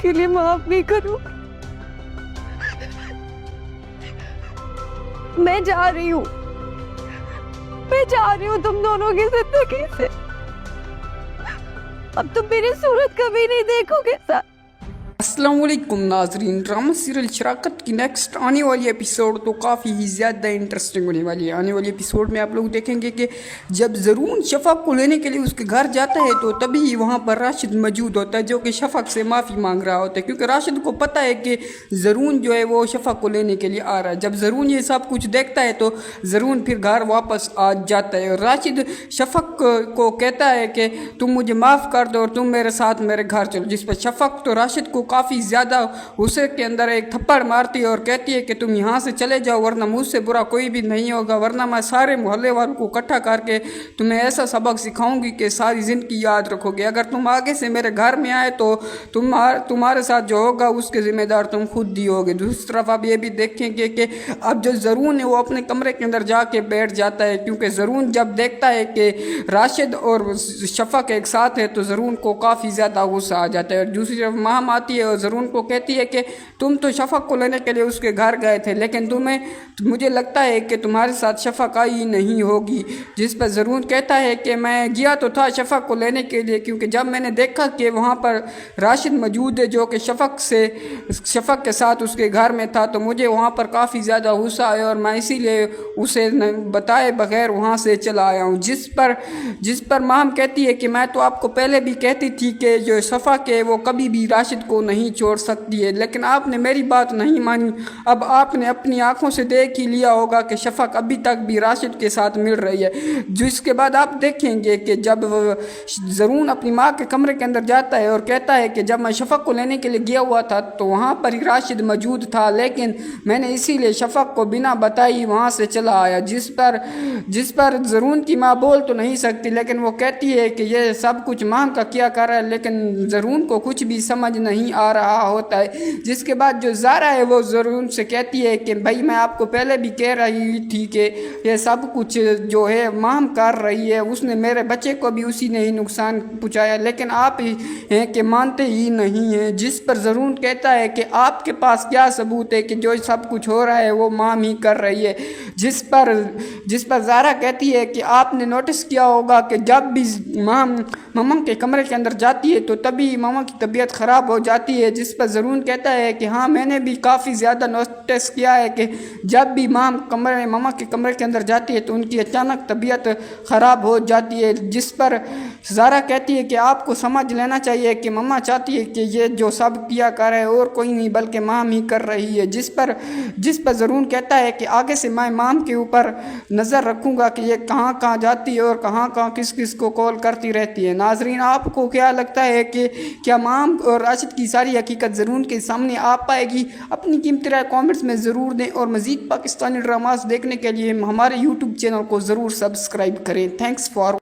کے لیے معاف نہیں کروں. میں جا رہی ہوں تم دونوں کی زندگی سے. اب تم میری صورت کبھی نہیں دیکھو گے سر. السلام علیکم ناظرین. ڈرامہ سیریل شراکت کی نیکسٹ آنے والی ایپیسوڈ تو کافی ہی زیادہ انٹرسٹنگ ہونے والی ہے. آنے والی ایپیسوڈ میں آپ لوگ دیکھیں گے کہ جب زرون شفق کو لینے کے لیے اس کے گھر جاتا ہے تو تبھی وہاں پر راشد موجود ہوتا ہے جو کہ شفق سے معافی مانگ رہا ہوتا ہے کیونکہ راشد کو پتہ ہے کہ زرون جو ہے وہ شفق کو لینے کے لیے آ رہا ہے. جب زرون یہ سب کچھ دیکھتا ہے تو زرون پھر گھر واپس آ جاتا ہے اور راشد شفق کو کہتا ہے کہ تم مجھے معاف کر دو اور تم میرے ساتھ میرے گھر چلو. جس پر شفق تو راشد کو کافی زیادہ غصے کے اندر ایک تھپڑ مارتی ہے اور کہتی ہے کہ تم یہاں سے چلے جاؤ ورنہ مجھ سے برا کوئی بھی نہیں ہوگا, ورنہ میں سارے محلے والوں کو اکٹھا کر کے تمہیں ایسا سبق سکھاؤں گی کہ ساری زندگی یاد رکھو گے. اگر تم آگے سے میرے گھر میں آئے تو تمہارے ساتھ جو ہوگا اس کے ذمہ دار تم خود ہی ہوگے. دوسری طرف آپ یہ بھی دیکھیں گے کہ اب جو زرون ہے وہ اپنے کمرے کے اندر جا کے بیٹھ جاتا ہے کیونکہ زرون جب دیکھتا ہے کہ راشد اور شفق ایک ساتھ ہے تو زرون کو کافی زیادہ غصہ آ جاتا ہے. اور دوسری طرف مہم آتی ہے اور زرون کو کہتی ہے کہ تم تو شفق کو لینے کے لیے اس کے گھر گئے تھے لیکن مجھے لگتا ہے کہ تمہارے ساتھ شفق آئی نہیں ہوگی. جس پر زرون کہتا ہے کہ میں گیا تو تھا شفق کو لینے کے لیے کیونکہ جب میں نے دیکھا کہ وہاں پر راشد موجود ہے جو کہ شفق کے ساتھ اس کے گھر میں تھا تو مجھے وہاں پر کافی زیادہ غصہ آیا اور میں اسی لیے اسے بتائے بغیر وہاں سے چلا آیا ہوں. جس پر مہم کہتی ہے کہ میں تو آپ کو پہلے بھی کہتی تھی کہ جو شفق ہے وہ کبھی بھی راشد کو نہیں چھوڑ سکتی ہے لیکن آپ نے میری بات نہیں مانی. اب آپ نے اپنی آنکھوں سے دیکھ ہی لیا ہوگا کہ شفق ابھی تک بھی راشد کے ساتھ مل رہی ہے. جس کے بعد آپ دیکھیں گے کہ جب زرون اپنی ماں کے کمرے کے اندر جاتا ہے اور کہتا ہے کہ جب میں شفق کو لینے کے لیے گیا ہوا تھا تو وہاں پر ہی راشد موجود تھا لیکن میں نے اسی لیے شفق کو بنا بتائی وہاں سے چلا آیا. جس پر زرون کی ماں بول تو نہیں سکتی لیکن وہ کہتی ہے کہ یہ سب کچھ ماں کا کیا کر رہا ہے لیکن زرون کو کچھ بھی سمجھ نہیں آ رہا ہوتا ہے. جس کے بعد جو زارا ہے وہ زرون سے کہتی ہے کہ بھائی میں آپ کو پہلے بھی کہہ رہی تھی کہ یہ سب کچھ جو ہے مام کر رہی ہے, اس نے میرے بچے کو بھی اسی نے ہی نقصان پہنچایا لیکن آپ ہی ہیں کہ مانتے ہی نہیں ہیں. جس پر زرون کہتا ہے کہ آپ کے پاس کیا ثبوت ہے کہ جو سب کچھ ہو رہا ہے وہ مام ہی کر رہی ہے. جس پر زارا کہتی ہے کہ آپ نے نوٹس کیا ہوگا کہ جب بھی ماما کے کمرے کے اندر جاتی ہے تو تبھی ماما کی طبیعت خراب ہو جاتی ہے. جس پر زرون کہتا ہے کہ ہاں میں نے بھی کافی زیادہ نوٹس کیا ہے کہ جب بھی ماما کے کمرے کے اندر جاتی ہے تو ان کی اچانک طبیعت خراب ہو جاتی ہے. جس پر زارا کہتی ہے کہ آپ کو سمجھ لینا چاہیے کہ ماما چاہتی ہے کہ یہ جو سب کیا کر ہے اور کوئی نہیں بلکہ مام ہی کر رہی ہے. جس پر زرون کہتا ہے کہ آگے سے میں مام کے اوپر نظر رکھوں گا کہ یہ کہاں کہاں جاتی ہے اور کہاں کہاں کس کو کال کرتی رہتی ہے. ناظرین آپ کو کیا لگتا ہے کہ کیا مام اور راشد کی ساری حقیقت زرون کے سامنے آ پائے گی؟ اپنی قیمتی رائے کامنٹس میں ضرور دیں اور مزید پاکستانی ڈراماز دیکھنے کے لیے ہمارے YouTube چینل کو ضرور سبسکرائب کریں. Thanks for